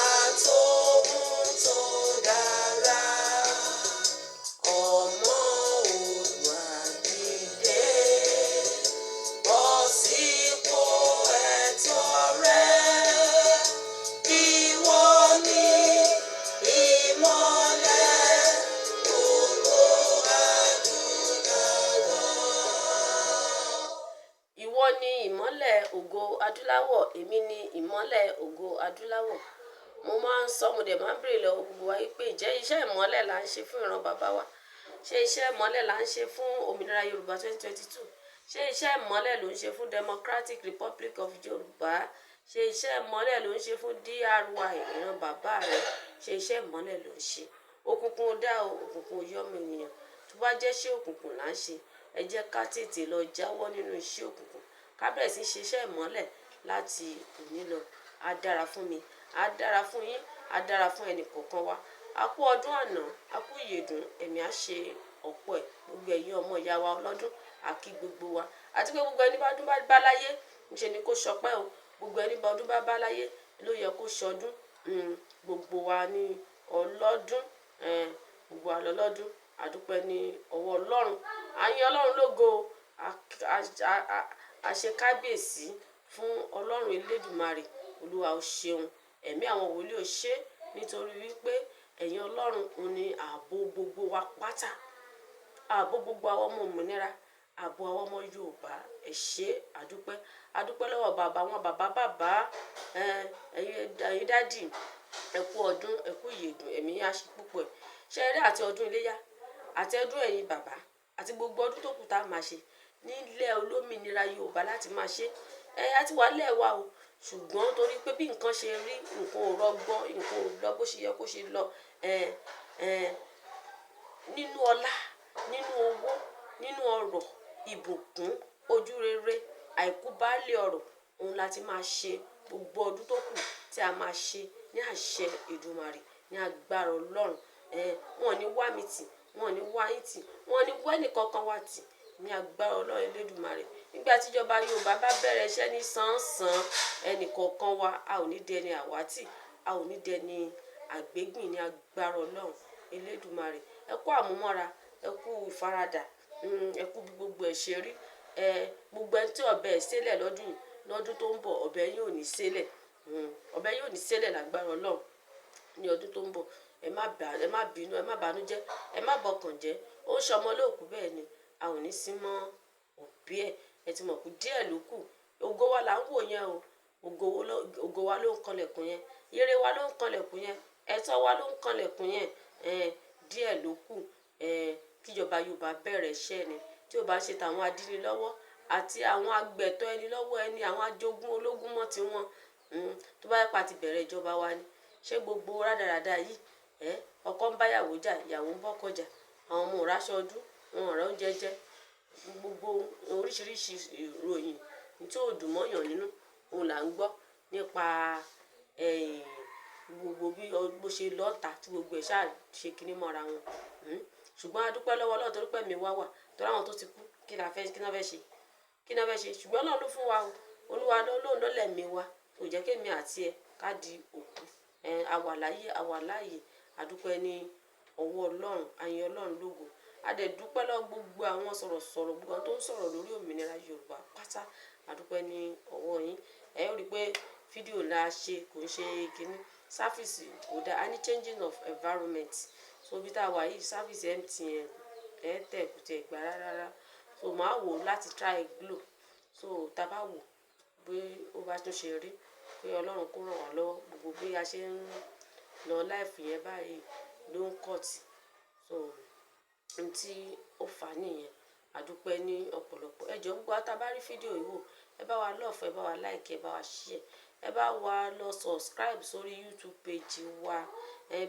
àtòhun tó dára. Ọmọ Olúwa dìde, bọ́ sípò ẹ̀tọ́ rẹ. Ìwọ ni ìmọ́lẹ̀ ògo adúláwọ̀. Ìwọ ni ìmọ́lẹ̀ ògo adúláwọ̀, èmi ni ìmọ́lẹ̀ ògo adúláwọ̀. Mo máa ń sọ, mo dẹ̀ máa ń béèrè lọ́wọ́ gbogbo wa wípé ìjẹ́ iṣẹ́ ìmọ́lẹ̀ là ń ṣe fún ìran bàbá wa? Ṣé iṣẹ́ ìmọ́lẹ̀ là ń ṣe fún òmìnira Yorùbá 2022? Ṣé iṣẹ́ ìmọ́lẹ̀ ló ń ṣe fún Democratic Republic of Yorùbá? Ṣé iṣẹ́ ìmọ́lẹ̀ ló ń ṣe fún DRY ìran bàbá rẹ? Ṣé iṣẹ́ ìmọ́lẹ̀ ló ń ṣe? Òkùnkùn dá o, òkùnkùn yọ́mọ ènìyàn. Tó bá jẹ́ iṣẹ́ òkùnkùn là ń ṣe, ẹ jẹ́ ká tètè lọ jáwọ́ nínú iṣẹ́ òkùnkùn. Ká bẹ̀rẹ̀ sí ṣe iṣẹ́ ìmọ́lẹ̀ láti òní lọ. Á dára fún mi, á dára fún yín, á dára fún ẹnì kọ̀ọ̀kan wa. A kú ọdún àná, a kú ìyèdùn, ẹ̀mí á ṣe ọ̀pọ̀ ẹ̀. Gbogbo ẹ̀yin ọmọ ìyá wa ọlọ́dún, a kí gbogbo wa. Àti pé gbogbo ẹni bá ọdún bá láyé, ńṣe ni kó ṣọpẹ́ o. Gbogbo ẹni bá ọdún bá láyé ló yẹ kó ṣọdún. Gbogbo wa ni ọlọ́dún, gbogbo wa lọ́lọ́dún. A dúpẹ́ ní ọwọ́ Ọlọ́run. A yìn Ọlọ́run lógo. A ṣe kábíyèsí fún Ọlọ́run Elédùmarè. Olúwa ó ṣeun. Ẹ̀mí àwọn wòlíì ó ṣe, nítorí wípé ẹ̀yin Ọlọ́run òun ni ààbò gbogbo wa pátá. Ààbò gbogbo àwọn ọmọ òmìnira, ààbò àwọn ọmọ Yorùbá. Ẹ ṣé, àdúpẹ́. Àdúpẹ́ lọ́wọ́ bàbá wọn, bàbá, ẹ̀yin dádì, ẹ kú ọdún, ẹ kú ìyèdùn, ẹ̀mí á ṣe púpọ̀ ẹ̀. Ṣé ẹ rí àti ọdún iléyá, àti ọdún ẹ̀yin bàbá, àti gbogbo ọdún tó kù tá a máa ṣe nílẹ̀ olómìnira Yorùbá láti máa ṣe. A ti wà lẹ́ wa o, ṣùgbọ́n torí pé bí nǹkan ṣe rí, nǹkan ò rọgbọ, nǹkan ò lọ bó ṣe yẹ kó ṣe lọ. Nínú ọlá, nínú owó, nínú ọrọ̀, ìbùkún, ojú rere, àìkú baálẹ̀ ọrọ̀, òun láti máa ṣe gbogbo ọdún tó kù tí a máa ṣe ní àṣẹ Èdùmàrè, ní agbára Ọlọ́run. Wọn ò ní wá mi tì, wọn ò ní wá yín tì, wọn ò ní wá ẹnì kankan wá tì, ní agbára Ọlọ́run Elédùmarè. Nígbà tí ìjọba Yorùbá bá bẹ̀rẹ̀ iṣẹ́ ní sánsan, ẹnì kọ̀ọ̀kan wa, a ò ní dẹni àwátì, a ò ní dẹni àgbégbìn, ní agbára Ọlọ́run Elédùmarè. Ẹ kú àmúmọ́ra, ẹ kú ìfaradà, ẹ kú bí gbogbo ẹ̀ ṣe rí. Gbogbo ẹni tí ọbẹ̀ ẹ̀ ṣẹlẹ̀ lọ́dún tó ń bọ̀, ọbẹ̀ yín ò ní ṣẹlẹ̀. Ọbẹ̀ yín ò ní ṣẹlẹ̀ lágbára Ọlọ́run ní ọdún tó ń bọ̀. Ẹ má bínú, ẹ má bànújẹ́, ẹ má bọkàn jẹ́. Ó ń ṣọmọ lóòkú bẹ́ẹ̀ ni, a ò ní sí mọ́ òbí ẹ̀. Ẹ ti mọ̀ pé díẹ̀ ló kù. Ògo wa là ń wò yẹn o. Ògo wa ló ń kanlẹ̀kùn yẹn. Ire wa ló ń kanlẹ̀kùn yẹn. Ẹ̀tọ́ wa ló ń kanlẹ̀kùn yẹn. Díẹ̀ ló kù. Kíjọba Yorùbá bẹ̀rẹ̀ iṣẹ́ ni. Tí ó bá ṣe tàwọn adínilọ́wọ́ àti àwọn agbẹ̀tọ́ ẹni lọ́wọ́ ẹni, àwọn ajogun ológun mọ́ ti wọn. Tó bá yẹ pa ti bẹ̀rẹ̀ ìjọba wa ni. Ṣé gbogbo rádaràda yìí, ọkọ ń bá ìyàwó jà, ìyàwó ń bọ́kọ jà, àwọn ọmọ ò ráṣọ ọdún, wọn ò rán oúnjẹ jẹ. Gbogbo oríṣiríṣi ìròyìn tí ò dùn mọ́yàn nínú, òun là ń gbọ́ nípa gbogbo bí bó ṣe lọ́ta tí gbogbo ẹ̀ ṣáà ṣe kíní mọ́ra wọn. Ṣùgbọ́n a dúpẹ́ lọ́wọ́ Ọlọ́run torí pé ẹ̀mí wa wà. Torí àwọn tó ti kú, kí náà fẹ́ ṣe? Kí náà fẹ́ ṣe? Ṣùgbọ́n Ọlọ́run ló fún wa o. Olúwa lóun ló lẹ̀mí wa. Kò jẹ́ kí èmi àti ẹ ká di òkú. Àwa láàyè. A dúpẹ́ ní ọwọ́ Ọlọ́run, a yìn Ọlọ́run lógo. A dẹ̀ dúpẹ́ lọ́wọ́ gbogbo àwọn sọ̀rọ̀sọ̀rọ̀, gbogbo àwọn tó ń sọ̀rọ̀ lórí òmìnira Yorùbá pátá. A dúpẹ́ ní ọwọ́ yín. Ẹ ó rí pé fídíò la ṣe kò ń ṣe kíní. Sáfìsì kò dá, a ní changing of environment. So bí tá a wà yìí, sáfìsì MTN, Airtel kò tiẹ̀ gbà rárá. So màá wò láti try Glo. So tá bá wò bí ó bá tún ṣe rí, pé Ọlọ́run kó ràn wá lọ́wọ́. Gbogbo bí a ṣe ń lọ life yẹn báyìí ló ń cut. So ohun tí ó fà nìyẹn. A dúpẹ́ ní ọ̀pọ̀lọpọ̀. Ẹ jọ̀ọ́ gbogbo wa tá bá rí fídíò yìí wò, ẹ bá wa love, ẹ bá wa like, ẹ bá wa share, ẹ bá wa lọ subscribe sórí YouTube page wa.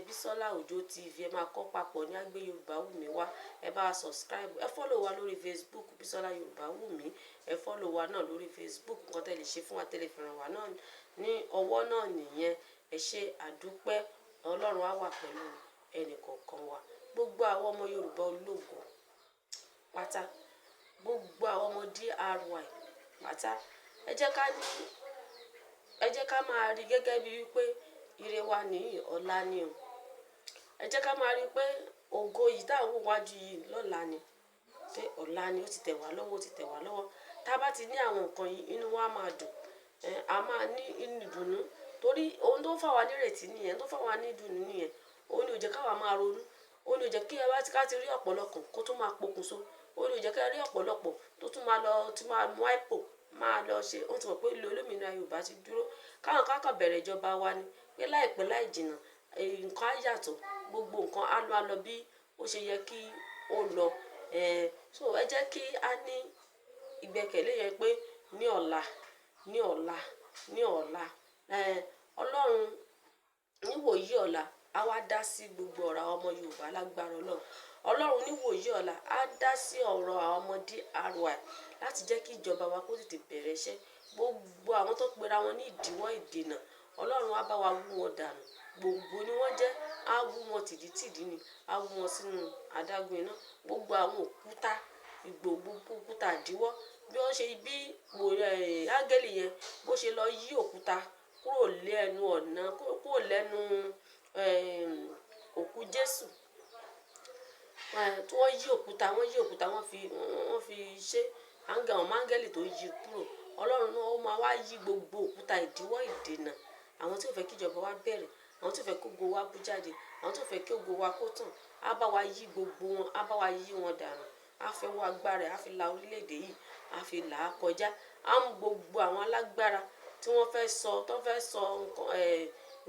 Bísọ́lá Òjó TV, ẹ máa kọ́ papọ̀ ní Àgbé Yorùbá Wùmí wá. Ẹ bá wa subscribe. Ẹ follow wa lórí Facebook, Bísọ́lá Yorùbá Wùmí. Ẹ follow wa náà lórí Facebook. Nǹkan tẹ́ lè ṣe fún wa, tẹ́lẹ̀ fẹ́ràn wa náà ní ọwọ́ náà nìyẹn. Ẹ ṣé, àdúpẹ́. Ọlọ́run á wà pẹ̀lú ẹnì kọ̀ọ̀kan wa. Gbogbo àwọn ọmọ Yorùbá ológo pátá, gbogbo àwọn ọmọ DRY pátá, ẹ jẹ́ ká ní ẹ jẹ́ ká máa rí gẹ́gẹ́ bí wípé ire wa ní ọ̀la ni o. Ẹ jẹ́ ká máa rí pé ògo yìí tá à ń wò wájú yìí lọ́la ni, pé ọ̀la ni ó ti tẹ̀ wá lọ́wọ́, ó ti tẹ̀ wá lọ́wọ́. Tá bá ti ní àwọn nǹkan yìí, inú wa máa dùn, a máa ní ìdùnnú, torí ohun tó fà wá nírètí nìyẹn, tó fà wá ní ìdùnnú nìyẹn. Òun ni ó jẹ́ ká wa máa ronú, òun ni ó jẹ́ kí ẹ bá ti ká ti rí ọ̀pọ̀lọpọ̀ kó tún máa pokùnso, òun ni ó jẹ́ ká rí ọ̀pọ̀lọpọ̀ tó tún máa lọ, tí máa mú àìpò máa lọ ṣe. Wọ́n ti mọ̀ pé ìlú olómìnira Yorùbá ti dúró, káwọn kákan bẹ̀rẹ̀ ìjọba wa ni, pé láìpẹ́ láì jìnnà nǹkan á yàtọ̀, gbogbo nǹkan á lọ bí ó ṣe yẹ kí ó lọ. So ẹ jẹ́ kí a ní ìgbẹ́kẹ̀lé yẹn pé ní ọ̀la, ní ọ̀la, ní ọ̀la, Ọlọ́run níwòyí ọ̀la á wá dá sí gbogbo ọ̀rọ̀ àwọn ọmọ Yorùbá lágbára Ọlọ́run. Ọlọ́run níwòyí ọ̀la á dá sí ọ̀rọ̀ àwọn ọmọ DRY láti jẹ́ kí ìjọba wa kó tètè bẹ̀rẹ̀ iṣẹ́. Gbogbo àwọn tó pera wọn ní ìdíwọ́ ìdènà, Ọlọ́run á bá wa wú wọn dànù. Gbogbo ni wọ́n jẹ́, á wú wọn tìdítìdí ni, á wú wọn sínú adágún iná. Gbogbo àwọn òkúta, gbogbo òkúta ìdíwọ́, bí wọ́n ṣe bí áńgẹ́lì yẹn bó ṣe lọ yí òkúta kúrò lẹ́nu ọ̀nà, kúrò lẹ́nu òkú Jésù. Tí wọ́n yí òkúta, wọ́n fi ṣe àwọn áńgẹ́lì tó yí kúrò. Ọlọ́run náà ó máa wá yí gbogbo òkúta ìdíwọ́ ìdènà, àwọn tí ò fẹ́ kí ìjọba wa bẹ̀rẹ̀, àwọn tí ò fẹ́ kí ògo wa bú jáde, àwọn tí ò fẹ́ kí ògo wa kó tàn, á bá wa yí gbogbo wọn, á bá wa yí wọn dànù. Á fẹ́ wọ agbára, á fi la orílẹ̀-èdè yìí, á fi là á kọjá. Á mú gbogbo àwọn alágbára tí wọ́n fẹ́ sọ,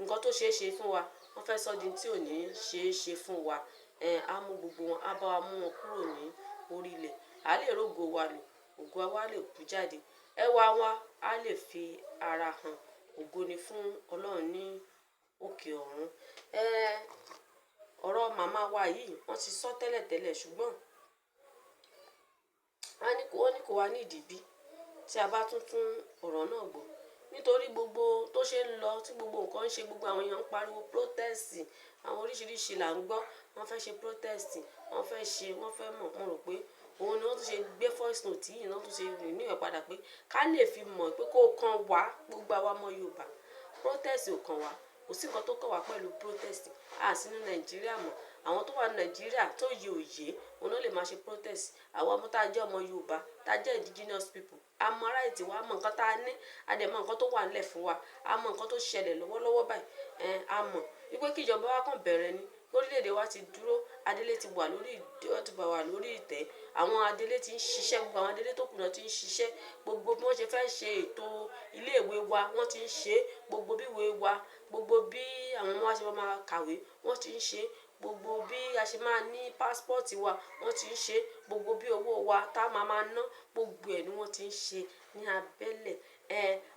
nǹkan tó ṣeé ṣe fún wa, wọ́n fẹ́ sọ di tí ò ní ṣeé ṣe fún wa. Á mú gbogbo wọn, á bá wa mú wọn kúrò ní orí ilẹ̀. A lè rógo wa lò, ògo wa lè bú jáde, ẹwà wa á lè fi ara hàn. Ògo ni fún Ọlọ́run ní òkè ọ̀run. Ọ̀rọ̀ màmá wa yìí wọ́n ti sọ tẹ́lẹ̀tẹ́lẹ̀, ṣùgbọ́n wọ́n ní kò wá ní ìdìbí tí a bá tún ọ̀rọ̀ náà gbọ́. Nítorí gbogbo tó ṣe ń lọ, tí gbogbo nǹkan ń ṣe, gbogbo àwọn èèyàn ń pariwo protest, àwọn oríṣiríṣi là ń gbọ́. Wọ́n fẹ́ ṣe protest, wọ́n fẹ́ mọ̀. Mo rò pé òun ni wọ́n tún ṣe gbé voice note yìí, náà tún ṣe rìn ní ìpadà pé ká lè fi mọ̀ pé kó kan wá gbogbo àwa ọmọ Yorùbá. Protest ò kan wá, kò sí nǹkan tó kàn wá pẹ̀lú protest. A sì ní Nàìjíríà mọ̀. Àwọn tó wà ní Nàìjíríà tó yẹ òye, òun náà lè máa ṣe protest. Àwọn ọmọ tá a jẹ́ ọmọ Yorùbá, tá a jẹ́ indigenous people, a mọ right wa, mọ nǹkan tá a ní, a dẹ̀ mọ nǹkan tó wà nílẹ̀ fún wa, a mọ nǹkan tó ṣẹlẹ̀ lọ́wọ́lọ́wọ́ báyìí. A mọ̀ wípé kí ìjọba wa kàn bẹ̀rẹ̀ ni, orílẹ̀-èdè wa ti dúró, adélé ti wà lórí ìtẹ́, àwọn adélé ti ń ṣiṣẹ́, gbogbo àwọn adélé tó kù náà ti ń ṣiṣẹ́. Gbogbo bí wọ́n ṣe fẹ́ ṣe ètò ilé-ìwé wa, wọ́n ti ń ṣe. Gbogbo bí ìwé wa, gbogbo bí àwọn ọmọ wa ṣe máa kàwé, wọ́n ti ń ṣe. Gbogbo bí a ṣe máa ní passport wa, wọ́n ti ń ṣe. Gbogbo bí owó wa tá a máa ná, gbogbo ẹ̀ ni wọ́n ti ń ṣe ní abẹ́lẹ̀.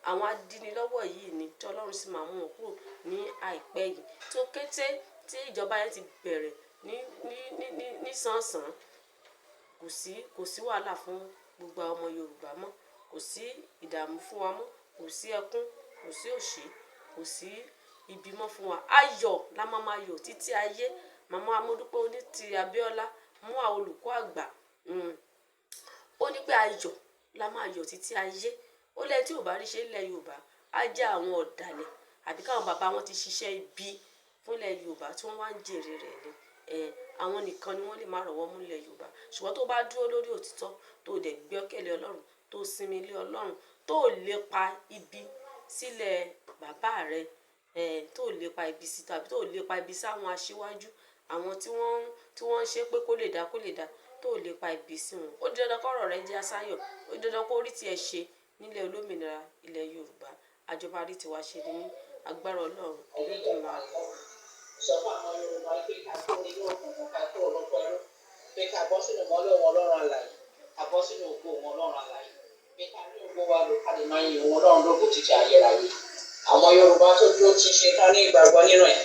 Àwọn adínilọ́wọ̀ yìí ni tí Ọlọ́run sì máa mú wọn kúrò ní àìpẹ́ yìí. Tó kété tí ìjọba yẹn ti bẹ̀rẹ̀ ní sánsan, kò sí wàhálà fún gbogbo àwọn ọmọ Yorùbá mọ́, kò sí ìdààmú fún wa mọ́, kò sí ẹkún, kò sí òṣì, kò sí ìbímọ fún wa. Ayọ̀ la máa yọ̀ títí ayé. Màmá Amódúpẹ́ Onítìrí Abíọ́lá mú àwọn olùkọ́ àgbà, ó ní pé ayọ̀ la máa yọ̀ títí ayé. Ó lẹ́yìn tí ò bá rí ṣe ilẹ̀ Yorùbá, á jẹ́ àwọn ọ̀dàlẹ̀ àbí káwọn bàbá wọn ti ṣiṣẹ́ ibi fún ilẹ̀ Yorùbá tí wọ́n wá ń jèrè rẹ̀ ni. Àwọn nìkan ni wọ́n lè máa rọ̀wọ́ mú ilẹ̀ Yorùbá. Ṣùgbọ́n tó bá dúró lórí òtítọ́, tó dẹ̀ gbé ọ̀kẹ́lẹ́ Ọlọ́run, tó sinmi lé Ọlọ́run, tó lépa ibi sílẹ̀ bàbá rẹ̀, tó lépa ibi sí tàbí tó lépa ibi sáwọn aṣíwájú, àwọn tí wọ́n ń ṣe pé kó lè dá, tó lépa ibi sí wọn. Ó di dandan kọ́rọ̀ rẹ̀ jẹ́ asáyọ̀, ó di dandan kó rí tiẹ̀ ṣe nílẹ̀ olómìnira ilẹ̀ Yorùbá. Àjọba rí tiwa ṣe ní agbára Ọlọ́run Elédùmarè. Sọ fún àwọn Yorùbá pé ká kó nínú òkùnkùn, ká kó ọlọ́pọ̀ ẹrú, pé ká bọ́ sínú ìmọ́lẹ̀ wọn Ọlọ́run alààyè, ká bọ́ sínú ògo wọn Ọlọ́run alààyè, pé ká rí ògo wa lò ká lè máa yin wọn Ọlọ́run lógo títí ayérayé. Àwọn Yorùbá tó dúró ti ṣe ká ní ìgbàgbọ́ nínú ẹ̀.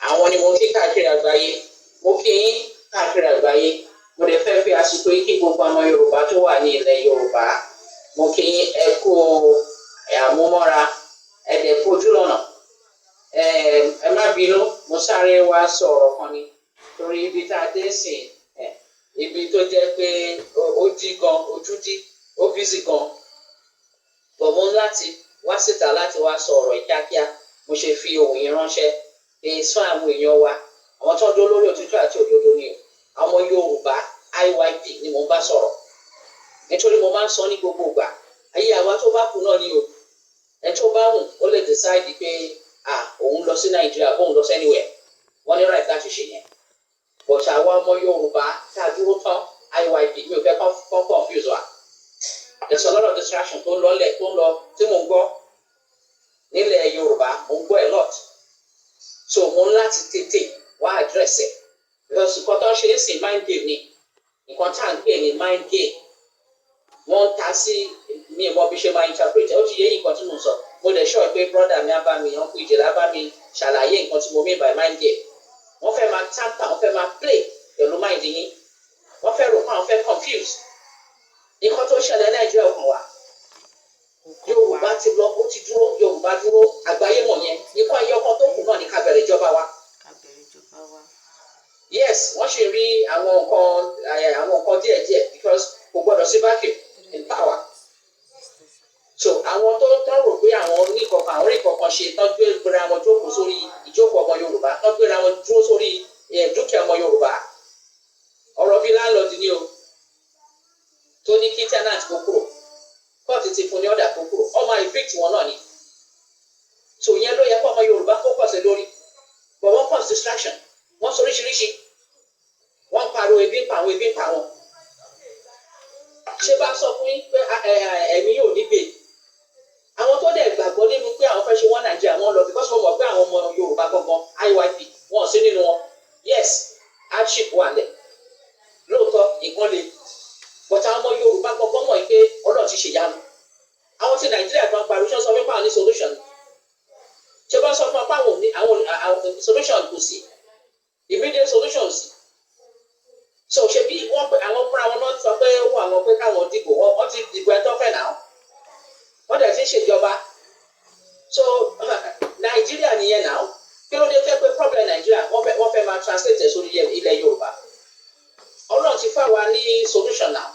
Àwọn ni mo kí káàkiri àgbáyé, mo kí yín káàkiri àgbáyé. Mo lè fẹ́ fi àsìkò yìí kí gbogbo àwọn Yorùbá tó wà ní ilẹ̀ Yorùbá. Mo kí yín ẹ kú àmúmọ́ra, ẹ dẹ̀ fojú lọ́nà. Ẹ má bínú, mo sáré wá sọ̀rọ̀ kan ni torí ibi tá a dé sìn, ibi tó jẹ́ pé ó dí gan, ojú dí, ó bísí gan. Bọ̀ mo láti wá síta láti wá sọ ọ̀rọ̀ kíákíá mo ṣe fi ohùn yìí ránṣẹ́ pé sún àwọn èèyàn wa àwọn tó ń dó lórí òtítọ́ àti òdodo ni o àwọn Yorùbá IYP ni mo bá sọ̀rọ̀ nítorí mo máa ń sọ ní gbogbo ìgbà ayé àwa tó bá kú náà ni o ẹni tó bá wù ó lè decide pé òun lọ sí Nàìjíríà bóun lọ sẹ́niwẹ̀ wọ́n ní right láti ṣe yẹn but àwa ọmọ Yorùbá tá a dúró tán IYP mi ò fẹ́ kán confuse wa there's a lot of distraction tó ń lọlẹ̀ tó ń lọ tí mò ń gbọ́ nílẹ̀ Yorùbá mò ń gbọ́ a lot so mo ń láti tètè wá address ẹ̀ because nǹkan tó ń ṣe é sìn mind game ni nǹkan tá à ń pè ní mind game wọ́n ń ta sí mi ìmọ̀ bí ṣe máa interpret ó ti yé nǹkan tí mo sọ mo dẹ̀ sọ pé brother mi á bá mi uncle ìjìlá bá mi ṣàlàyé nǹkan tí mo mean by mind game wọ́n fẹ́ máa tamper wọ́n fẹ́ máa play pẹ̀lú mind yín wọ́n fẹ́ rò pé àwọn fẹ́ confuse nǹkan tó ṣẹlẹ̀ Nàìjíríà ọkàn wa Yorùbá ti lọ ó ti dúró Yorùbá dúró àgbáyé mọ̀ yẹn nǹkan ẹyọ kan tó kù náà ní ká bẹ̀rẹ̀ ìjọba wa yes wọ́n ṣe rí àwọn nǹkan díẹ̀díẹ̀ because kò gbọ́dọ̀ sí vacuum in power so àwọn tó rò pé àwọn oníkankan ṣe tán gbéra wọn jókòó sórí ìjókòó ọmọ Yorùbá tán gbéra wọn dúró sórí dúkìá ọmọ Yorùbá ọ̀rọ̀ bíi láńlọ́ọ̀dù ni o tó ní kí tenant kó kúrò kóòtù ti fún ní ọ̀dà kó kúrò ọmọ evict wọn náà ni so ìyẹn ló yẹ kó ọmọ Yorùbá focus lórí but wọ́n cause distraction wọ́n sọ oríṣiríṣi wọ́n pariwo ebi ń pa àwọn ebi ń pa wọn ṣé bá sọ fún yín pé ẹ̀mí yóò nígbè àwọn tó dẹ̀ gbàgbọ́ nínú pé àwọn fẹ́ ṣe wọ́n Nàìjíríà wọ́n lọ because wọ́n mọ̀ pé àwọn ọmọ Yorùbá gangan IYP wọ́n sí nínú wọn yes hardship wà lẹ̀ lóòótọ́ ìgbọ́n le but àwọn ọmọ Yorùbá gangan mọ̀ pé Ọlọ́run ti ṣèyanu àwọn ti Nàìjíríà kan pariwo ṣé wọ́n sọ fún àwọn ní solution ṣé bá sọ fún àwọn solution kò sí immediate solution sí so ṣe bí wọ́n pé àwọn fúnra wọn náà sọ pé wọ́n àwọn pé káwọn dìbò wọ́n ti dìbò ẹ̀tọ́ fẹ́ náà wọ́n dẹ̀ ti ṣèjọba so Nàìjíríà nìyẹn náà kí ló dé fẹ́ pé problem Nàìjíríà wọ́n fẹ́ máa translate ẹ̀ sórí ilẹ̀ Yorùbá Ọlọ́run ti fà wá ní solution náà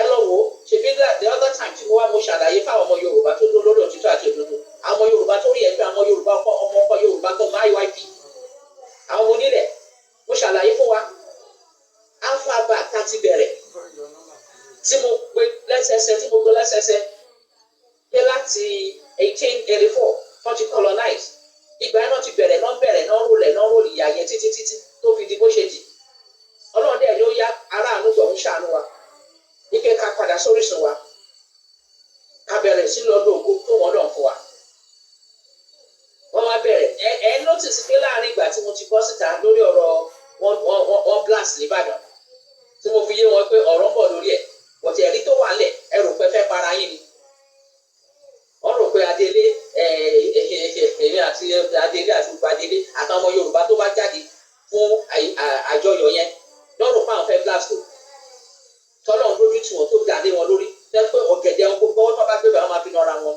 ẹ lọ wo ṣèbí the other time tí mo ṣàlàyé fáwọn ọmọ Yorùbá tó dúró lórí òtítọ́ àti òdodo àwọn Yorùbá tó rí ẹgbẹ́ àwọn Yorùbá ọmọ Yorùbá gan IYP àwọn onílẹ̀ mo ṣàlàyé fún wa alphabet tá ti bẹ̀rẹ̀ tí mo gbé lẹ́sẹsẹ pé láti 1884 wọ́n ti colonize ìgbà náà ti bẹ̀rẹ̀ náà rólẹ̀ ìyá yẹn títí tó fi di bó ṣe dì Ọlọ́run dẹ̀ ló yá aráàlú gbọ̀n ń ṣàánú wa ike ká padà sórísun wa ká bẹ̀rẹ̀ sí lọ lóògùn tó wọ́n lọ fún wa wọ́n máa bẹ̀rẹ̀ ẹ notice pé láàrin ìgbà tí mo ti bọ́ síta lórí ọ̀rọ̀ wọ́n blast nìbàdàn tí mo fi yé wọn pé ọ̀rọ̀ ń bọ̀ lórí ẹ̀ bọ̀tẹ̀ ẹ̀rí tó wà lẹ̀ ẹ rò pé fẹ́ para yín ni wọ́n rò pé adélé èmi àti adélé àti gbogbo adélé àtàwọn ọmọ Yorùbá tó bá jáde fún àjọyọ̀ yẹn lọ́rùn fún àwọn fẹ́ blast o tọ́lọ́run lójú tí wọ́n tó dàdé wọn lórí tẹ́ pé ọ̀gẹ̀dẹ̀ wọn gbogbo ọwọ́ tó bá gbé bá wọn máa fi nọra wọn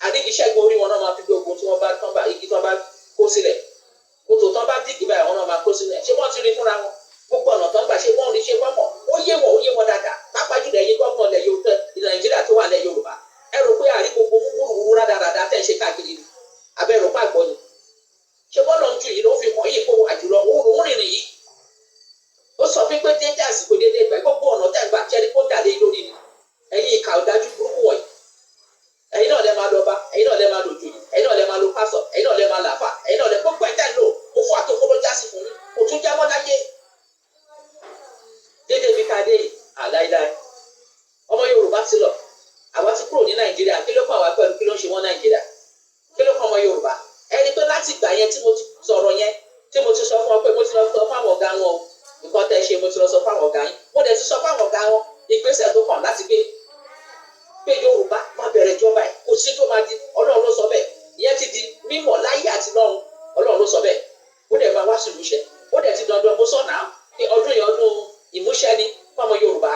adigunṣẹ́gun orí wọn náà máa fi gbé ogun tí wọ́n bá tán bá igi tí wọ́n bá kó sílẹ̀ kòtò tán bá dìgì báyìí wọn náà máa kó sílẹ̀ ṣé wọ́n ti rí fúnra wọn gbogbo ọ̀nà tán gbà ṣé wọ́n rí ṣé wọ́n mọ̀ ó yé wọn dáadáa pápá jùlọ ẹ̀yin gbọ́gbọ́n lẹ̀ Yorùbá Nàìjíríà tó wà lẹ̀ Yorùbá ẹ rò pé àrí gbogbo wúrúwúrú rádaràdà tẹ̀ ń ṣe káàkiri ni abẹ́ rò pa àgbọ̀ ni ṣé bọ́ọ̀lù ń ju yìí ló fi hàn yìí kó àjùlọ òun rìnrìn yìí ó sọ fún pé déédéé àsìkò déédéé gbà gbogbo ọ̀nà tẹ̀ ń gbà ṣẹ́ni kó dàdé lórí ni ẹ̀yin ìkà ọ̀dájú burúkú wọ̀nyí ẹ̀yin náà lẹ máa lọ bá ẹ̀yin náà lẹ máa lò joyè ẹ̀yin náà lẹ máa lo pásọ ẹ̀yin náà lẹ máa làáfà ẹ̀yin náà lẹ gbogbo ẹ̀dá ìlò ó fún àtòkò ló jásí fún yín kò tún jáwọ́ láyé déédéé bí ká dé yìí àláìláì ọmọ Yorùbá ti lọ àwa ti kúrò ní Nàìjíríà kí ló kọ́ àwa pẹ̀lú kí ló ń ṣe wọ́n Nàìjíríà kí ló kọ́ ọmọ Yorùbá ẹni pé láti ìgbà yẹn tí mo ti sọ̀rọ̀ yẹn tí mo ti sọ fún ọ pé mo ti lọ sọ fún àwọn ọ̀gá wọn nǹkan tẹ́ ṣe mo ti lọ sọ fún àwọn ọ̀gá yín mo dẹ̀ ti sọ fún àwọn ọ̀gá wọn ìgbésẹ̀ tó kàn láti gbé pé Yorùbá máa bẹ̀rẹ̀ ìjọba ẹ̀ kò sí tó máa di Ọlọ́run ló sọ bẹ́ẹ̀ ìyẹn ti di mímọ̀ láyé àti lọ́run Ọlọ́run ló sọ bẹ́ẹ̀ ó dẹ̀ máa wá sí ìmúṣẹ ó dẹ̀ ti dandan mo sọ náà pé ọdún yẹn ọdún ìmúṣẹ ni fún ọmọ Yorùbá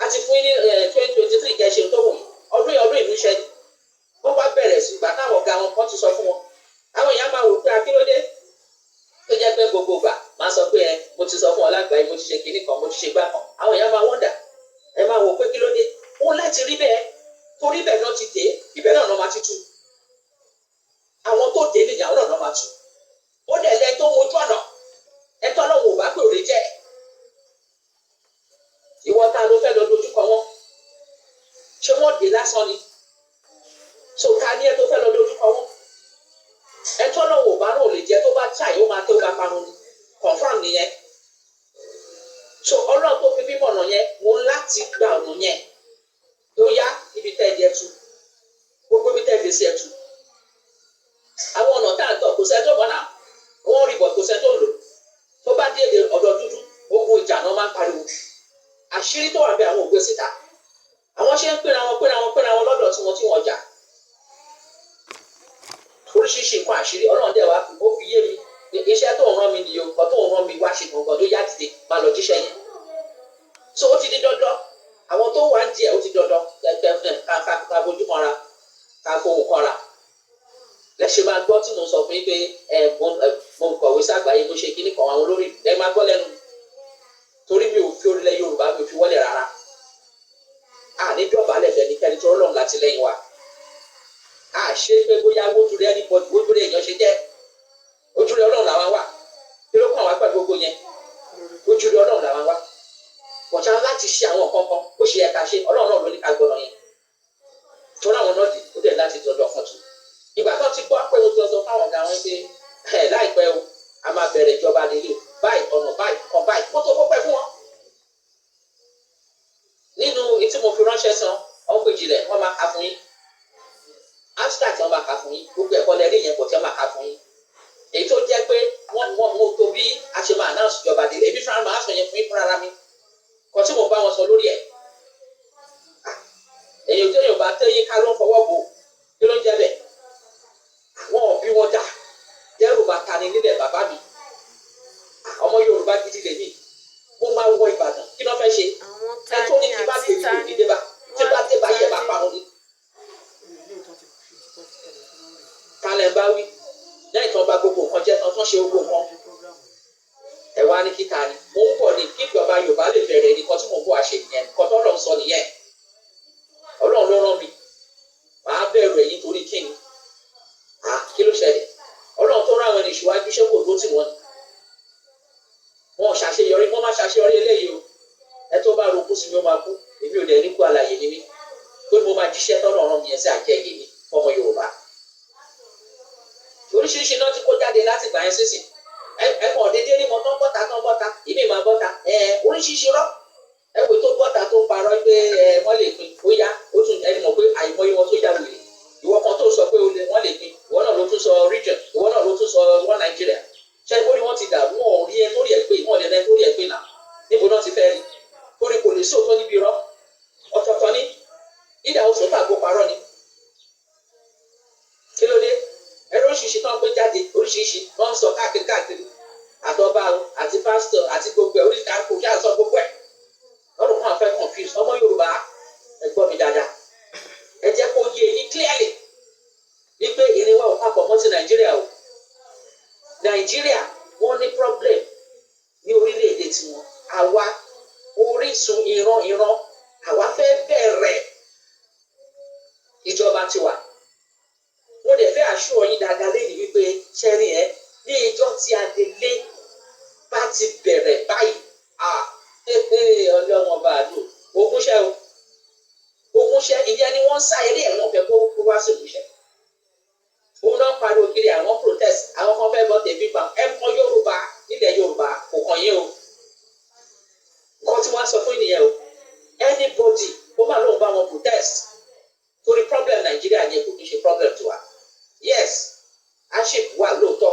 àti fún ní 2023 kẹ́ ṣe tó wù yín ọdún yẹn ọdún ìmúṣẹ ni wọ́n bá bẹ̀rẹ̀ sí ìgbà táwọn ọ̀gá wọn kan ti sọ fún wọn àwọn èèyàn máa wò pé akílódé tó jẹ́ pé gbogbo ìgbà máa sọ pé mo ti sọ fún ọ lágbàáyé mo ti ṣe kinní kan mo ti ṣe gbá kan àwọn èèyàn máa wọ́ndà ẹ máa wò pé kílódé ó láti rí bẹ́ẹ̀ tó torí ibẹ̀ náà ti dé ibẹ̀ náà máa ti tú àwọn tó dé nìyàwó náà máa tú ó dẹ̀ lẹ́ni tó mojú ọ̀nà ẹ̀tọ́ náà wò bá pé òde jẹ́ ìwọ ta ló fẹ́ lọ dojúkọ wọn ṣé wọ́n dé lásán ni so ta ni ẹ tó fẹ́ lọ dojúkọ wọn ẹ̀tọ́ náà wò bá náà lè jẹ́ tó bá tà yóò máa tó bá parun ni confam nìyẹn so ọlọ́run tó fi bímọ ọ̀nà yẹn mo ń láti gba ọ̀nà yẹn tó yá ibi tẹ́ ẹ jẹ́ tu gbogbo ibi tẹ́ ẹ fi sí ẹ tu àwọn ọ̀nà tá à ń tọ̀ kò sẹ́ńtò mọ́nà wọ́n rí bọ̀ kò sẹ́ńtò lò tó bá dé èdè ọ̀dọ̀ dúdú ogun ìjà náà máa ń pariwo àṣírí tó wà bẹ àwọn ògbé síta àwọn ṣe ń pera wọn lọ́dọ̀ tí wọ́n jà oríṣiríṣi nǹkan àṣírí ọlọ́run dẹ̀ wá ó fi yé mi iṣẹ́ tó ń rán mi nìyó nǹkan tó ń rán mi wá ṣe gbọ̀ngàn tó yá dìde máa lọ jíṣẹ́ yẹn so ó ti di dandan àwọn tó wà ń jẹ ó ti dandan ká bójú kanra ká fohùn kanra lẹ́sẹ̀ máa gbọ́ tí mo sọ fún yín pé mo kọ̀wé ságbàáyé mo ṣe kíní kan àwọn olórí ẹ máa gbọ́ lẹ́nu torí mi ò fi orílẹ̀ Yorùbá mi ò fi wọlé rárá àní bí ọ̀bà lẹ̀fẹ̀ ní kẹ́ni tó rọrùn láti lẹ́yìn wa ṣe pé bóyá wójú rẹ anybody wójú rẹ èèyàn ṣe jẹ́ ojú rẹ Ọlọ́run làwọn wà kí ló kàn wá pẹ̀lú gbogbo yẹn ojú rẹ Ọlọ́run làwọn wà bọ̀tá láti ṣe àwọn nǹkan bó ṣe yẹ ká ṣe Ọlọ́run náà ló ní ká gbọ́dọ̀ yẹn tó láwọn náà dì ó dẹ̀ láti dọ̀dọ̀ kan tù ìgbà tó ti gbọ́ pé o ti sọ fáwọn ọ̀gá wọn pé láìpẹ́ o a máa bẹ̀rẹ̀ ìjọba nílé báyìí ọ̀nà báyìí kan báyìí kó tó kó pẹ́ fún wọn. nínú etí mo fi ránṣẹ́ san ọ̀hún pé jìnlẹ̀ wọ́n máa ka fún yín abstract wọ́n máa ka fún yín gbogbo ẹ̀kọ́ lẹ́rí yẹn pọ̀ tí wọ́n máa ka fún yín èyí tó jẹ́ pé wọ́n mo tó bí a ṣe máa announce ìjọba nílé èmi fúnra máa sọ yẹn fún yín fúnra mi kọ́ tí mo bá wọn sọ lórí ẹ̀ èyí tó yóò bá tẹ́yìn ká ló ń fọwọ́ bò kí ló ń jẹ́ bẹ́ẹ̀ wọn ò bí wọn dà Yorùbá ta ni nílẹ̀ bàbá mi ọmọ Yorùbá gidi lèmi mo máa wọ Ìbàdàn kí ló fẹ́ ṣe ẹ tó ní kí bá gbèmí lò ní débà tí bá dé bá yẹ bá parun ni. kálẹ̀ bá wí lẹ́yìn tí wọ́n bá gbogbo nǹkan jẹ́ tán tán ṣe gbogbo nǹkan ẹ wá ní kíta ni mo ń bọ̀ ní kí ìjọba Yorùbá lè bẹ̀rẹ̀ nǹkan tí mo bọ̀ àṣẹ nìyẹn nǹkan tó Ọlọ́run sọ nìyẹn Ọlọ́run ló rán mi màá bẹ̀rù ẹ̀yìn torí kíni kí ló ṣẹlẹ̀ Ọlọ́run tó rán àwọn ẹni ìṣíwájú ṣé kò tó tì wọ́n ni wọn ṣàṣeyọrí wọn má ṣàṣeyọrí eléyìí o ẹ tó bá rokú sí mi ó máa kú èmi ò dẹ̀ ní kú àlàyé ni mí pé mo máa jíṣẹ́ tọ́nà ọ̀ràn mi yẹn sí àjẹyè mi fọmọ Yorùbá oríṣiríṣi náà ti kó jáde láti gbà yẹn sísìn ẹ kàn déédé rí wọn tán bọ́ta ìmí máa bọ́ta oríṣiríṣi rọ ẹ wò tó bọ́ta tó ń parọ́ pé wọ́n lè pín ó yá ó tún ẹni mọ̀ pé àìmọye wọn tó yà wèrè ìwọ kan tó sọ pé wọ́n lè pín ìwọ náà ló tún sọ region ìwọ náà ló tún sọ one Nigeria ṣe ìbò ni wọ́n ti dà wọ́n ò rí ẹ tó rí ẹ pé wọ́n lè rẹ tó rí ẹ pé nà níbo náà ti fẹ́ rí torí kò lè sóòótọ́ níbi rọ ọ̀tọ̀ọ̀tọ̀ ní ìdá oṣù tàgbó parọ́ ni kí ló dé ẹ̀rọ oríṣiríṣi tó ń gbé jáde oríṣiríṣi wọ́n ń sọ káàkiri àtọ́ba àti pásítọ̀ àti gbogbo ẹ̀ oríṣiríṣi àkókò kí à ń sọ gbogbo ẹ̀ lọ́dún kan fẹ́ confuse ọmọ Yorùbá ẹ gbọ́ mi dáadáa ẹ jẹ́ kó yé yín clearly wípé ìrìnwá ò papọ̀ mọ́ ti Nàìjíríà o Nàìjíríà wọ́n ní problem ní orílẹ̀-èdè tiwọn àwa orísun ìran àwa fẹ́ bẹ̀rẹ̀ ìjọba tiwa mo dẹ̀ fẹ́ àṣọ yín dáadáa lẹ́yìn wípé ṣẹ́rin ẹ̀ ní ìjọ tí Adelé bá ti bẹ̀rẹ̀ báyìí ọlọ́run ọba àdó ogúnṣẹ́ ìyẹn ni wọ́n ń sá eré ẹ̀wọ̀n fẹ́ kó wá sí ìmúṣẹ òun náà pariwo kiri àwọn protest àwọn kan fẹ́ bọ́ tẹ̀bí pa ẹ mọ Yorùbá nílẹ̀ Yorùbá kò kàn yín o nǹkan tí wọ́n sọ fún ènìyàn o anybody kó má lóun bá wọn protest torí problem Nàìjíríà yẹn kò kí ṣe problem tiwa yes hardship wà lóòótọ́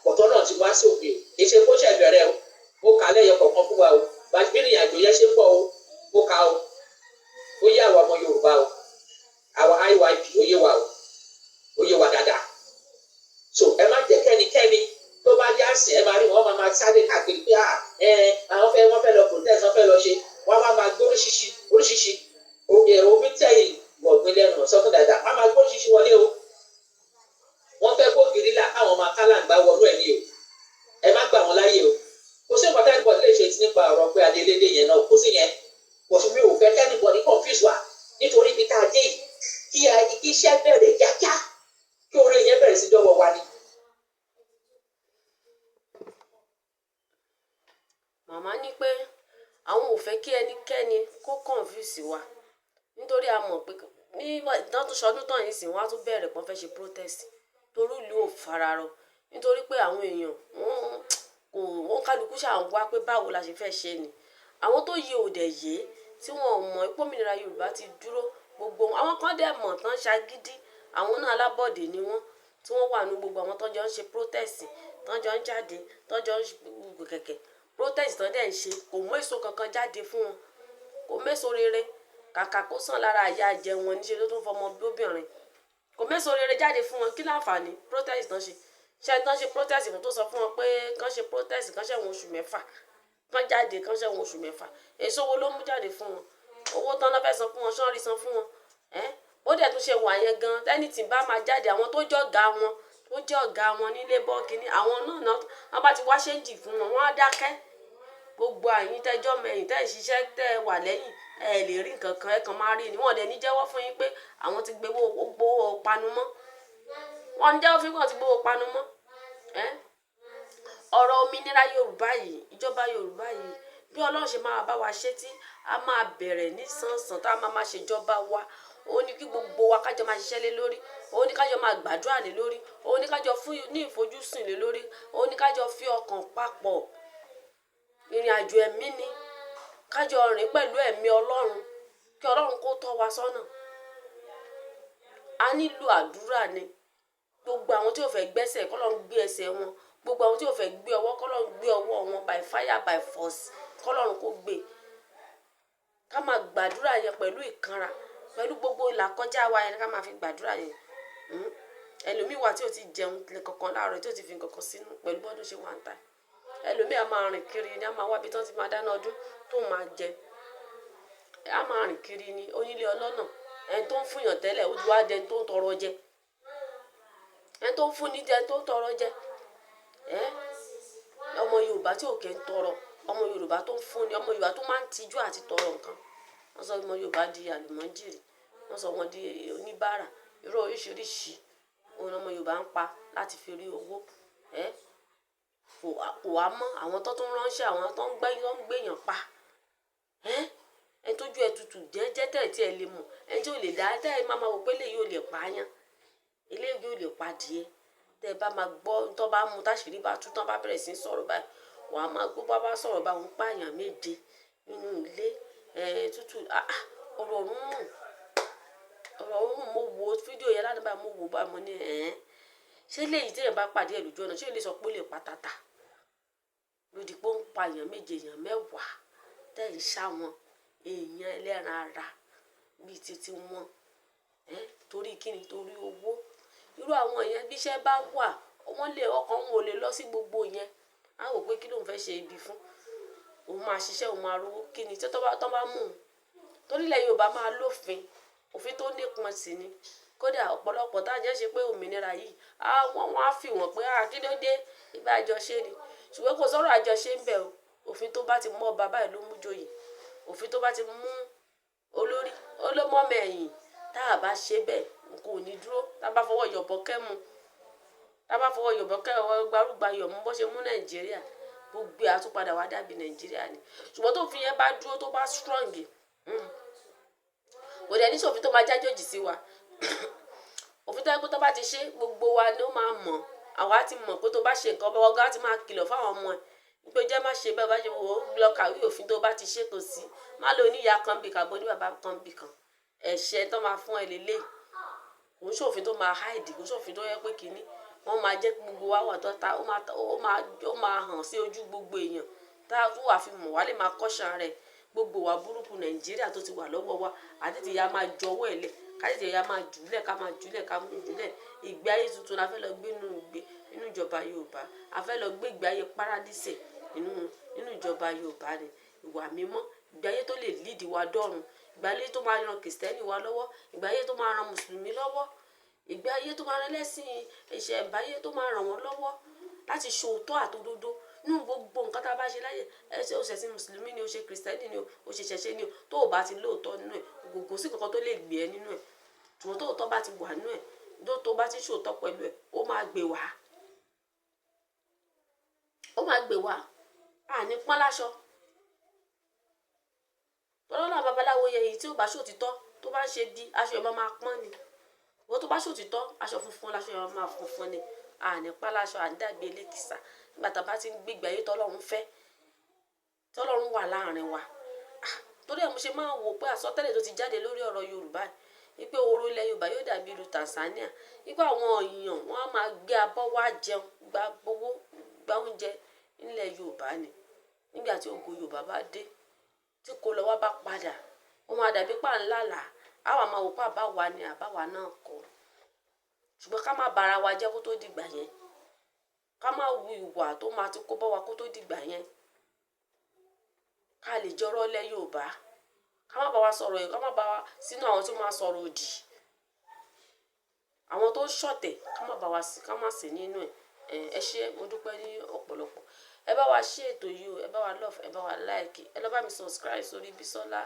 bọ̀tọ́ náà ti wá sí òfin o èsè kó ṣe bẹ̀rẹ̀ o mo kà á lẹ́yọ kọ̀ọ̀kan fún wa o bàtìbírin àjò yẹn ṣe ń bọ̀ o mo kà o ó yé àwa ọmọ Yorùbá o àwa IYP ó yé wa o ó yé wa dáadáa so ẹ má jẹ́ kẹ́nikẹ́ni tó bá yá sí ẹ máa rí wọn máa sáré káàkiri pé wọ́n fẹ́ lọ protest wọ́n fẹ́ lọ ṣe wọ́n máa gbé oríṣiríṣi omi tẹ̀yìn gbọ̀ngbìn lẹ́nu sọ́kùn dáadáa wọ́n máa gbé oríṣiríṣi wọlé o wọ́n fẹ́ kó gírílà káwọn máa kálàǹgbá wọnú ẹ̀ ní o ẹ má gbà wọ́n láyè o kò sí nǹkan tẹ́nibọ̀dì lè ṣe ti nípa ọ̀rọ̀ pé Adélédé yẹn náà kò sí yẹn kò sí mi ò fẹ́ tẹ́nibọ̀dì confuse wa nítorí ibi tá a dé yìí iṣẹ́ bẹ̀rẹ̀ kíákíá kí oore yẹn bẹ̀rẹ̀ sí dọ́wọ́ wa ni. màmá ní pé àwọn ò fẹ́ kí ẹnikẹ́ni kó confuse wa nítorí a mọ̀ pé ní ìtàn tó sọdún tán yìí sì wọ́n á tún bẹ̀rẹ̀ pọ́n fẹ́ ṣe protest torí ìlú ò fararọ nítorí pé àwọn èèyàn wọ́n kálukú ṣáà ń wá pé báwo la ṣe fẹ́ ṣe ni àwọn tó yẹ òdẹ yé tí wọn ò mọ̀ ipò òmìnira Yorùbá ti dúró gbogbo àwọn kan dẹ̀ mọ̀ tán ṣagídí àwọn náà alábọ̀dé ni wọ́n tí wọ́n wà ní gbogbo àwọn tó jọ ń ṣe protest tó jọ ń jáde tó jọ ń gbogbo kẹ̀kẹ́ protest tó dẹ̀ ń ṣe kò mú èso kankan jáde fún wọn kò méso rere kàkà kó sàn lára àyà jẹ wọn níṣẹ́ ló tún fọmọ bíobìnrin kò méso rere jáde fún wọn kí láǹfààní protest tán ṣe ṣe tán ṣe protest fún tó sọ fún wọn pé kán ṣe protest kán ṣẹ̀wọ̀n oṣù mẹ́fà kán jáde kán ṣẹ̀wọ̀n oṣù mẹ́fà èso wo ló mú jáde fún wọn owó tán náà fẹ́ san fún wọn ṣọ́ọ́rì san fún wọn ó dẹ̀ tún ṣe wà yẹn gan tẹ́ni tí bá máa jáde àwọn tó jẹ́ ọ̀gá wọn ní labour kínní àwọn náà wọ́n bá ti wá ṣéǹjì fún wọn wọ́n á dákẹ́ gbogbo àyín tẹ́jọ́ mẹ́yìn tẹ́ ìṣiṣẹ́ tẹ́ wà lẹ́yìn ẹ lè rí nǹkan kan ẹ kàn máa rí ni wọ́n dẹ̀ ní jẹ́wọ́ fún yín pé àwọn ti gbowó panu mọ́ wọ́n ní jẹ́wọ́ fún yín pé wọ́n ti gbowó panu mọ́ ọ̀rọ̀ òmìnira Yorùbá yìí ìjọba Yorùbá yìí bí Ọlọ́run ṣe máa bá wa ṣe tí a máa bẹ̀rẹ̀ ní sánsan tá a máa ṣèjọba wa ó ní kí gbogbo wa kájọ máa ṣiṣẹ́ lé lórí ó ní kájọ máa gbàdúrà lé lórí ó ní kájọ fún ní ìfojúsùn lé lórí ó ní kájọ fi ọkàn papọ̀ ìrìn àjò ẹ̀mí ni kájọ rìn pẹ̀lú ẹ̀mí Ọlọ́run kí Ọlọ́run kó tọ́ wa sọ́nà a nílò àdúrà ni gbogbo àwọn tí ò fẹ́ gbẹ́sẹ̀ k'Ọlọ́run gbé ẹsẹ̀ wọn gbogbo àwọn tí ò fẹ́ gbé ọwọ́ k'Ọlọ́run gbé ọwọ́ wọn by fire by force k'Ọlọ́run kó gbé ká máa gbàdúrà yẹn pẹ̀lú ìkanra pẹ̀lú gbogbo ìlàkọjá wa yẹn ká máa fi gbàdúrà yẹn ẹlòmíì wà tí ò ti jẹun kankan láàárọ̀ tí ò ti fi kankan sínú pẹ̀lú bọ́dún ṣe wà ń ta ẹlòmíì a máa rìn kiri ni a máa wábi tán ti máa dáná ọdún tó máa jẹ a máa rìn kiri ni onílé ọlọ́nà ẹni tó ń fúnyàn tẹ́lẹ̀ ó ti wá jẹ ẹni tó ń tọrọ jẹ ẹni tó ń fúnni jẹ ẹni tó ń tọrọ jẹ ọmọ Yorùbá tí ò kẹ́ ń tọrọ ọmọ Yorùbá tó ń fúnni ọmọ Yorùbá tó máa ń tijú àti tọrọ nǹkan wọ́n sọ ọmọ Yorùbá di àlùmọ́jìrì wọ́n sọ wọn di oníbàárà irú oríṣiríṣi òun ọmọ Yorùbá ń pa láti fi rí owó kò wá mọ́ àwọn tó tún ránṣẹ́ àwọn tó ń gbéyàn pa ẹni tójú ẹ tutù jẹ́jẹ́ tẹ̀ tí ẹ lè mọ̀ ẹni tí ò lè dá tẹ́ ẹ máa wò pé eléyìí ò lè pa yán eléyìí ò lè pa díẹ̀ tẹ́ ẹ bá máa gbọ́ tó bá mú táṣìírí bá tú tán bá bẹ̀rẹ̀ sí í sọ̀rọ̀ báyìí wà á máa gbọ́ bá sọ̀rọ̀ bá wọn pààyàn méje nínú ilé tútù ọ̀rọ̀ ọ̀run mo wo fídíò yẹn lánàá báyìí mo wò báyìí mo ní ṣé léyìí téèyàn bá pàdé ẹ̀ lójú ọ̀nà ṣé lè sọ pé ó lè pa tata lòdì pé ó ń pa èèyàn méje èèyàn mẹ́wàá tẹ́ ń ṣá wọn èèyàn ẹlẹ́ran ara bíi títí wọn torí kíni torí owó irú àwọn yẹn bí iṣẹ́ bá wà wọ́n lè ọkàn wọn ò lè lọ sí gbogbo yẹn á wò pé kí ló ń fẹ́ ṣe ibi fún òun máa ṣiṣẹ́ òun máa rówó kíni tí tọ́ bá mú un torílẹ̀ Yorùbá máa lófin òfin tó nípọn sí ni kódà ọ̀pọ̀lọpọ̀ tá a jẹ́ ṣe pé òmìnira yìí wọ́n á fi wọ́n pé kí ló dé ìgbà àjọṣe ni ṣùgbọ́n kò sọ̀rọ̀ àjọṣe ń bẹ̀ o òfin tó bá ti mú ọba báyìí ló mú joyè òfin tó bá ti mú olórí olómọ́mẹ́yìn tá a bá ṣe bẹ́ẹ̀ kò ní dúró tá a bá fọwọ́ yọ̀bọ̀ kẹ́mu tá a bá fọwọ́ yọ̀bọ̀ kẹ́mu gbárùgbà yọ̀ mú bó ṣe mú Nàìjíríà gbogbo àtúpadà wá dàbí Nàìjíríà ni ṣùgbọ́n tó fi yẹn bá dúró tó bá strong kò dẹ̀ ní sòfin tó máa jájòjì sí wa òfin tó yẹ kó tó bá ti ṣe gbogbo wa ni ó máa mọ̀ àwa ti mọ̀ pé tó bá ṣe nǹkan ọba ti máa kìlọ̀ fáwọn ọmọ ẹ̀ pé jẹ́ má ṣe bẹ́ẹ̀ bá ṣe wò ó lọ kàwé òfin tó bá ti ṣe kò sí má lò ní ìyá kan bì kan bó ní bàbá kan bì kan ẹ̀ṣẹ̀ tó máa fún ẹ lélẹ̀ kò ń ṣòfin tó máa háìdì kò ń ṣòfin tó yẹ pé kínní wọ́n máa jẹ́ gbogbo wa wà tó ta ó máa hàn sí ojú gbogbo èèyàn tá a tún wà fi mọ̀ wá lè máa kọ́ṣán rẹ̀ gbogbo wa burúkú Nàìjíríà tó ti wà lọ́wọ́ wa àti ti ya máa jọwọ́ ẹ̀ lẹ̀ káyọ̀tì ya máa jùlẹ̀ ká máa jùlẹ̀ ká mú jùlẹ̀ ìgbé ayé tuntun la fẹ́ lọ gbé nínú ìjọba Yorùbá a fẹ́ lọ gbé ìgbé ayé paradíṣe nínú ìjọba Yorùbá ni ìwà mímọ́ ìgbé ayé tó lè lídìí wa dọ́run ìgbé ayé tó máa ran kìrìsìtẹ́nì wa lọ́wọ́ ìgbé ayé tó máa ran mùsùlùmí lọ́wọ́ ìgbé ayé tó máa ran ẹlẹ́sìn ìṣẹ̀ǹbáyé tó máa ràn wọ́n lọ́wọ́ láti ṣòótọ́ àtòdodo nínú gbogbo nǹkan tá a bá ṣe láyè ó ṣe sí mùsùlùmí ni ó ṣe kìrìsìtẹ́nì ni ó ṣe ṣẹ̀ṣẹ̀ ni ó tó o bá ti lóòótọ́ nínú ẹ̀ gbogbo sí kankan tó lè gbé ẹ nínú ẹ̀ ṣùgbọ́n tóòtọ́ bá ti wà nínú ẹ̀ tó bá ti ṣòótọ́ pẹ̀lú ẹ̀ ó máa gbé wá àní pọ́n láṣọ tọ́lọ́lá babaláwo yẹ èyí tí ò bá ṣòtítọ́ tó bá ń ṣe bí aṣọ ẹ̀ máa pọ́n ni wọ́n tó bá ṣòtítọ́ aṣọ funfun láṣọ ẹ̀ máa funfun ni àní pọ́n láṣọ àní dàgbé elékìsà nígbà tá a bá ti ń gbégbé ayé tọ́lọ́run fẹ́ tọ́lọ́run wà láàrin wa torí ẹ̀ mo ṣe máa wò pé àsọtẹ́lẹ̀ tó ti jáde lórí ọ̀rọ̀ Yorùbá wípé oró ilẹ̀ Yorùbá yóò dàbí ìlú Tanzania wípé àwọn èèyàn wọn á máa gbé abọ́ wá jẹun gba oúnjẹ nílẹ̀ Yorùbá ni nígbà tí ògo Yorùbá bá dé tí kò lọ wá bá padà ó máa dàbí pàǹlàlà àwa máa wò pé àbáwa ni àbáwa náà kọ́ ṣùgbọ́n ká má bara wa jẹ́ kó tó dìgbà yẹn ká má wu ìwà tó máa ti kó bá wa kó tó dìgbà yẹn ká lè jọrọ lẹ Yorùbá ká má bá wa sọ̀rọ̀ yìí ká má bá wa sínú àwọn tó máa sọ̀rọ̀ òdì àwọn tó ń ṣọ̀tẹ̀ ká má bá wa sí ká má sí nínú ẹ ṣé mo dúpẹ́ ní ọ̀pọ̀lọpọ̀ ẹ bá wa ṣe ètò yìí o ẹ bá wa love ẹ bá wa like ẹ lọ bá mi subscribe sórí Bísọ́lá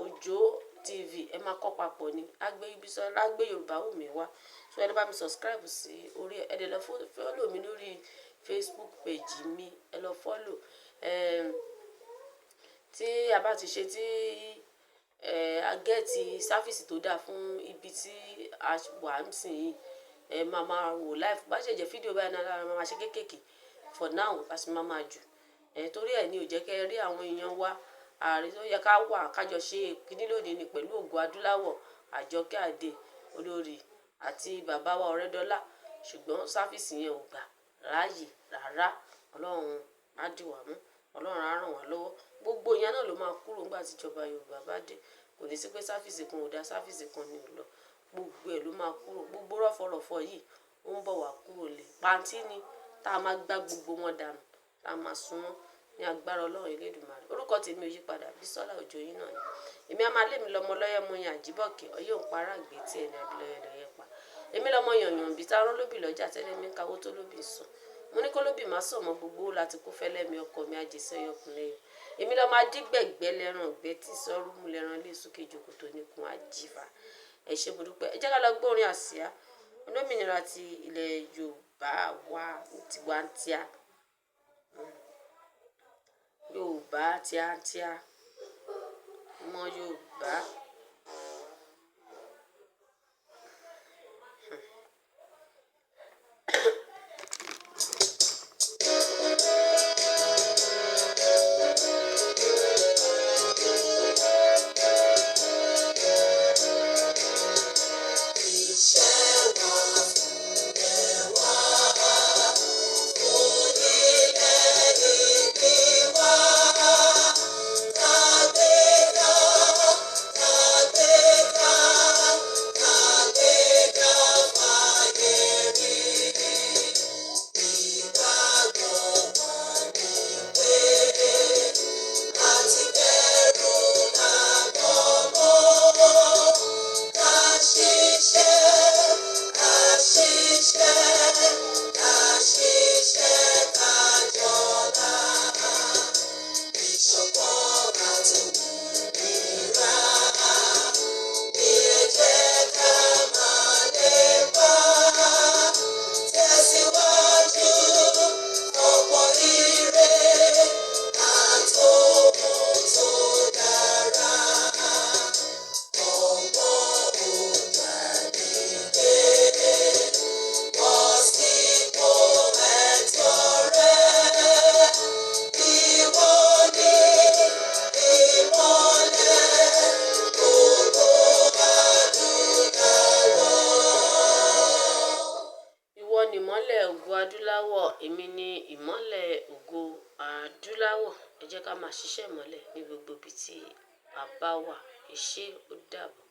Òjó TV ẹ máa kọ́ papọ̀ ni Agbe Bísọ́lá Agbe Yorùbá Wùmí wá so ẹ lọ bá mi subscribe sí orí ẹ dẹ̀ lọ follow mi lórí Facebook page mi ẹ lọ follow tí a bá ti ṣe tí a gẹ́ẹ̀tì sáfìsì tó dáa fún ibi tí a wà ń sìn yìí máa wò live bá ṣe jẹ́ fídíò báyìí náà máa ṣe kéékèèké for now a sì máa jù torí ẹ̀ ní ò jẹ́ kẹ́ rí àwọn èèyàn wa ààrẹ tó yẹ ká wà kájọ ṣe kíní lónìí ni pẹ̀lú Ògo Adúláwọ̀ Àjọkẹ́ Adé olórí àti bàbá wa Ọ̀rẹ́dọ́lá ṣùgbọ́n sáfìsì yẹn ò gbà ráàyè rárá Ọlọ́run á dì wá mú Ọlọ́run á ràn wá lọ́wọ́ gbogbo ìyẹn náà ló máa kúrò nígbà tí ìjọba Yorùbá bá dé kò ní sí pé sáfìsì kan ò dá sáfìsì kan ni ò lọ gbogbo ẹ̀ ló máa kúrò gbogbo rọ̀fọ̀rọ̀fọ̀ yìí ó ń bọ̀ wá kúrò lè pàǹtí ni tá a máa gbá gbogbo wọn dànù tá a máa sun wọn ní agbára Ọlọ́run Elédùmarè orúkọ tèmi ò yí padà Bísọ́lá Òjó yín náà ni èmi á máa lé mi lọmọ lọ́yẹ̀ mo yan Àjíbọ̀kẹ́ ọyẹ́ òun para àgbẹ̀ tí ẹni abilọ́yẹ̀ lọ́yẹ̀ pa èmi lọmọ yànyàn bí tá rán lóbì lọ́jà tẹ́lẹ̀ mi ń kawó tó lóbì sùn mo ní kó lóbì má sọ mọ gbogbo láti kó fẹ́lẹ́ mi ọkọ mi àjẹsẹ́ ọkùnrin yẹn èmi lọ́ọ́ máa dígbẹ̀gbẹ́ lẹ́ràn ọ̀gbẹ́ tí sọ́rùmù lẹ́ràn lè sókè jòkó tó níkun àjìfà ẹ ṣé mo dúpẹ́ ẹ jẹ́ ká lọ gbórin àsíá olómìnira ti ilẹ̀ Yorùbá wa tiwantia Yorùbá tíátíá ọmọ Yorùbá. Adúláwọ̀ èmi ni ìmọ́lẹ̀ Ògo Adúláwọ̀ ẹ jẹ́ ká máa ṣiṣẹ́ ìmọ́lẹ̀ ní gbogbo ibi tí a bá wà ẹ ṣé ó dàbọ̀.